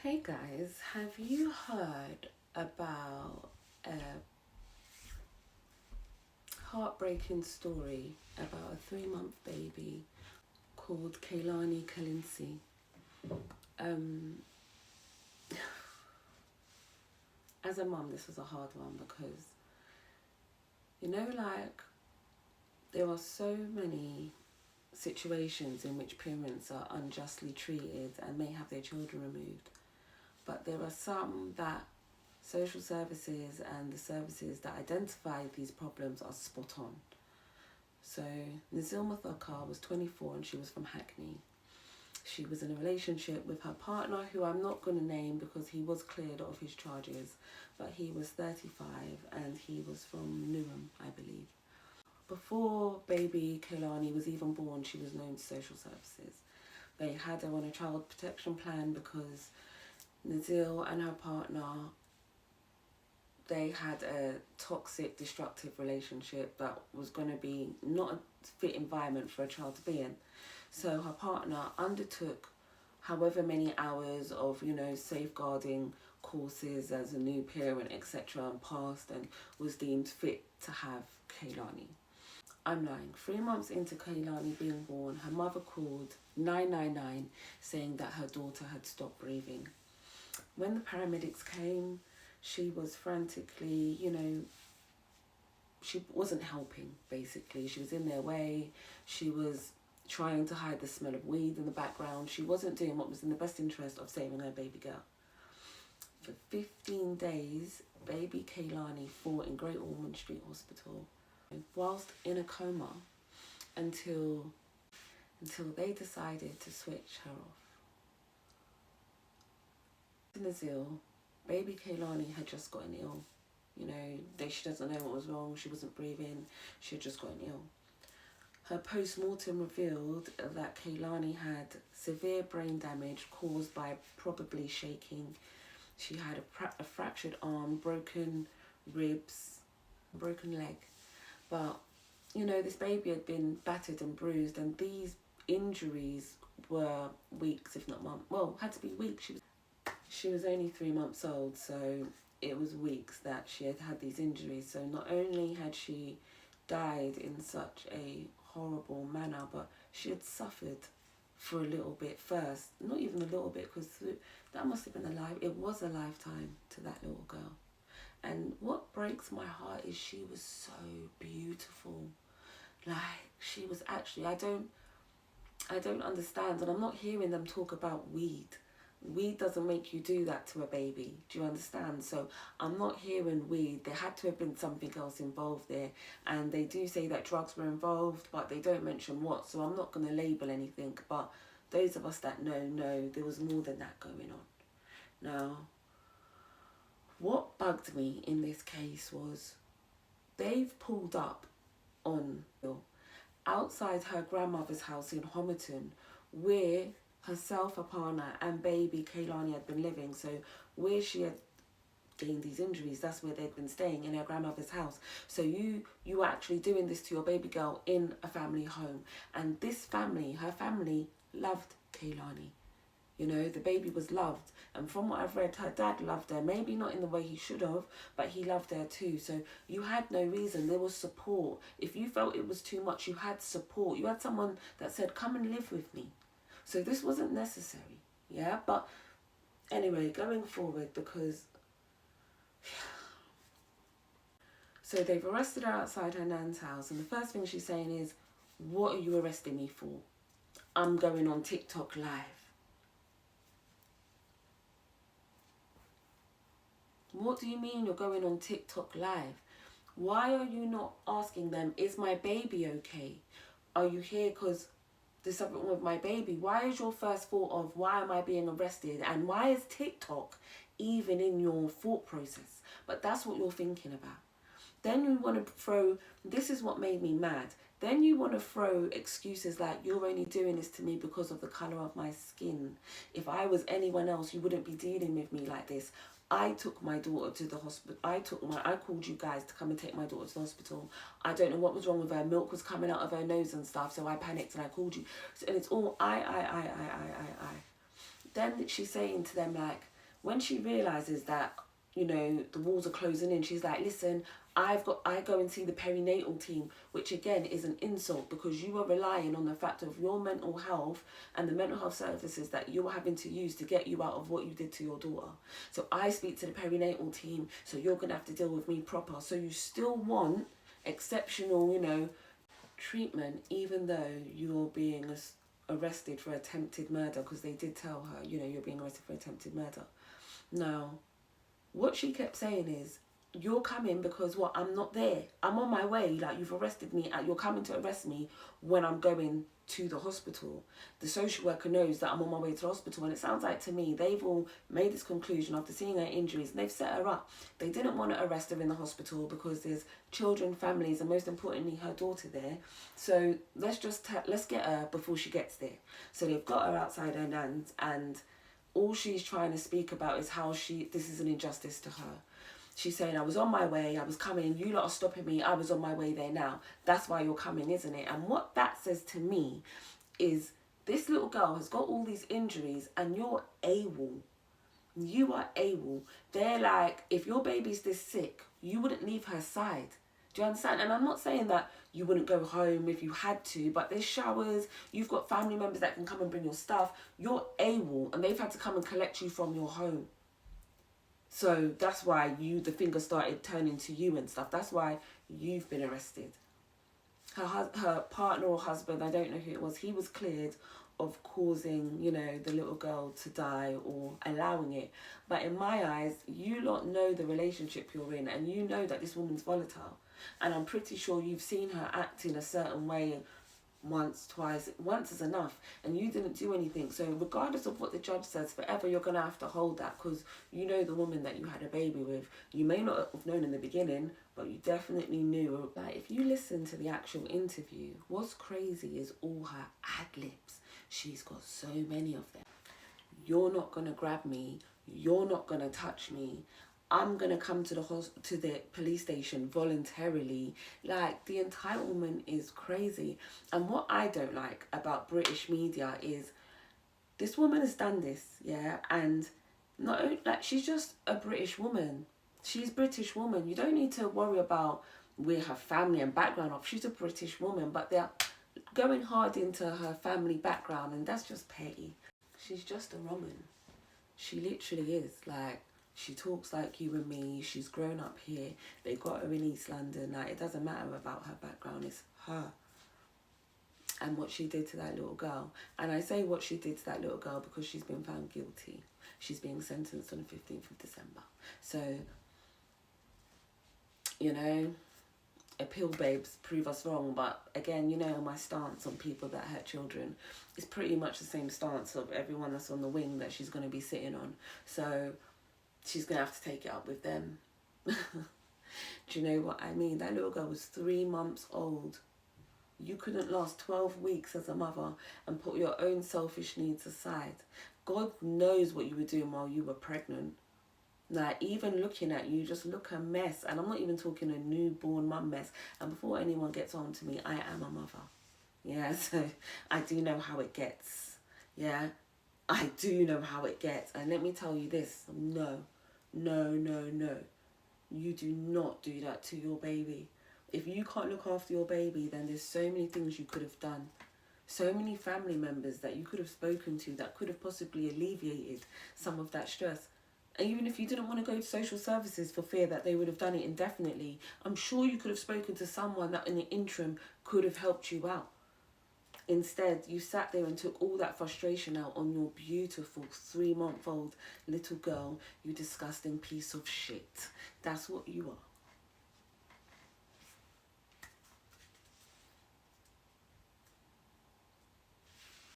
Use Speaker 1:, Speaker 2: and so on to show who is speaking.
Speaker 1: Hey guys, have you heard about a heartbreaking story about a 3-month baby called Kalanzi? Um, as a mum, this was a hard one because, there are so many situations in which parents are unjustly treated and may have their children removed. But there are some that social services and the services that identify these problems are spot on. So Nazli Merthoca was 24 and she was from Hackney. She was in a relationship with her partner, who I'm not going to name because he was cleared of his charges, but he was 35 and he was from Newham, I believe. Before baby Kaylani was even born, she was known to social services. They had her on a child protection plan because Nazli and her partner, they had a toxic, destructive relationship that was going to be not a fit environment for a child to be in. So her partner undertook however many hours of, safeguarding courses as a new parent, etc., and passed and was deemed fit to have Kaylani. I'm lying. 3 months into Kaylani being born, her mother called 999 saying that her daughter had stopped breathing. When the paramedics came, she was frantically, she wasn't helping, basically. She was in their way. She was trying to hide the smell of weed in the background. She wasn't doing what was in the best interest of saving her baby girl. For 15 days, baby Kaylani fought in Great Ormond Street Hospital whilst in a coma until they decided to switch her off. Nazli, baby Kaylani had just gotten ill. She doesn't know what was wrong. She wasn't breathing. She had just gotten ill. Her post-mortem revealed that Kaylani had severe brain damage caused by probably shaking. She had a fractured arm, broken ribs, broken leg. But, this baby had been battered and bruised, and these injuries were weeks, if not months. Well, had to be weeks. She was only 3 months old, so it was weeks that she had had these injuries. So not only had she died in such a horrible manner, but she had suffered for a little bit first. Not even a little bit, because that must have been it was a lifetime to that little girl. And what breaks my heart is she was so beautiful. She was actually, I don't understand, and I'm not hearing them talk about weed. Weed doesn't make you do that to a baby. Do you understand? So I'm not hearing weed. There had to have been something else involved there. And they do say that drugs were involved, but they don't mention what. So I'm not going to label anything. But those of us that know there was more than that going on. Now, what bugged me in this case was they've pulled up on outside her grandmother's house in Homerton, where herself, her partner, and baby Kaylani had been living. So where she had gained these injuries, that's where they'd been staying, in her grandmother's house. So you were actually doing this to your baby girl in a family home. And this family, her family, loved Kaylani. The baby was loved. And from what I've read, her dad loved her. Maybe not in the way he should have, but he loved her too. So you had no reason. There was support. If you felt it was too much, you had support. You had someone that said, come and live with me. So this wasn't necessary, yeah? But anyway, going forward, because... So they've arrested her outside her nan's house, and the first thing she's saying is, what are you arresting me for? I'm going on TikTok live. What do you mean you're going on TikTok live? Why are you not asking them, is my baby okay? Are you here because there's something wrong with my baby? Why is your first thought of, why am I being arrested? And why is TikTok even in your thought process? But that's what you're thinking about. Then you want to throw, this is what made me mad. Then you want to throw excuses like, you're only doing this to me because of the colour of my skin. If I was anyone else, you wouldn't be dealing with me like this. I took my daughter to the hospital. I called you guys to come and take my daughter to the hospital. I don't know what was wrong with her. Milk was coming out of her nose and stuff. So I panicked and I called you. And it's all I. Then she's saying to them like, when she realises that, you know, the walls are closing in, she's like, listen, I go and see the perinatal team, which again is an insult, because you are relying on the fact of your mental health and the mental health services that you're having to use to get you out of what you did to your daughter. So I speak to the perinatal team, so you're going to have to deal with me proper. So you still want exceptional, you know, treatment, even though you're being arrested for attempted murder, because they did tell her, you know, you're being arrested for attempted murder. Now, what she kept saying is, you're coming because what? I'm not there. I'm on my way. Like, you've arrested me. You're coming to arrest me when I'm going to the hospital. The social worker knows that I'm on my way to the hospital. And it sounds like to me, they've all made this conclusion after seeing her injuries. And they've set her up. They didn't want to arrest her in the hospital because there's children, families, and most importantly, her daughter there. So let's get her before she gets there. So they've got her outside her nan's, and all she's trying to speak about is how this is an injustice to her. She's saying, I was on my way, I was coming, you lot are stopping me, I was on my way there now. That's why you're coming, isn't it? And what that says to me is, this little girl has got all these injuries and you're AWOL. You are AWOL. They're like, if your baby's this sick, you wouldn't leave her side. Do you understand? And I'm not saying that you wouldn't go home if you had to, but there's showers, you've got family members that can come and bring your stuff. You're AWOL, and they've had to come and collect you from your home. So that's why the finger started turning to you and stuff. That's why you've been arrested. Her partner or husband, I don't know who it was, he was cleared of causing, you know, the little girl to die or allowing it. But in my eyes, you lot know the relationship you're in, and you know that this woman's volatile. And I'm pretty sure you've seen her act in a certain way once, twice. Once is enough, and you didn't do anything. So regardless of what the judge says, forever you're gonna have to hold that, because you know the woman that you had a baby with. You may not have known in the beginning, but you definitely knew. Like, if you listen to the actual interview, what's crazy is all her ad-libs. She's got so many of them. You're not gonna grab me, you're not gonna touch me, I'm gonna come to the police station voluntarily. Like, the entitlement is crazy. And what I don't like about British media is, this woman has done this, yeah, and not only, like, she's just a British woman. She's British woman. You don't need to worry about where her family and background of. She's a British woman, but they're going hard into her family background, and that's just petty. She's just a woman. She literally is. Like, she talks like you and me. She's grown up here. They got her in East London. Like, it doesn't matter about her background. It's her. And what she did to that little girl. And I say what she did to that little girl because she's been found guilty. She's being sentenced on the 15th of December. So, you know, appeal babes, prove us wrong. But again, you know, my stance on people that hurt children is pretty much the same stance of everyone that's on the wing that she's going to be sitting on. So she's going to have to take it up with them. Do you know what I mean? That little girl was 3 months old. You couldn't last 12 weeks as a mother and put your own selfish needs aside. God knows what you were doing while you were pregnant. Like, even looking at you, just look a mess. And I'm not even talking a newborn mum mess. And before anyone gets on to me, I am a mother. Yeah, so I do know how it gets. Yeah, I do know how it gets. And let me tell you this. No. You do not do that to your baby. If you can't look after your baby, then there's so many things you could have done. So many family members that you could have spoken to that could have possibly alleviated some of that stress. And even if you didn't want to go to social services for fear that they would have done it indefinitely, I'm sure you could have spoken to someone that in the interim could have helped you out. Instead, you sat there and took all that frustration out on your beautiful 3-month-old little girl, you disgusting piece of shit. That's what you are.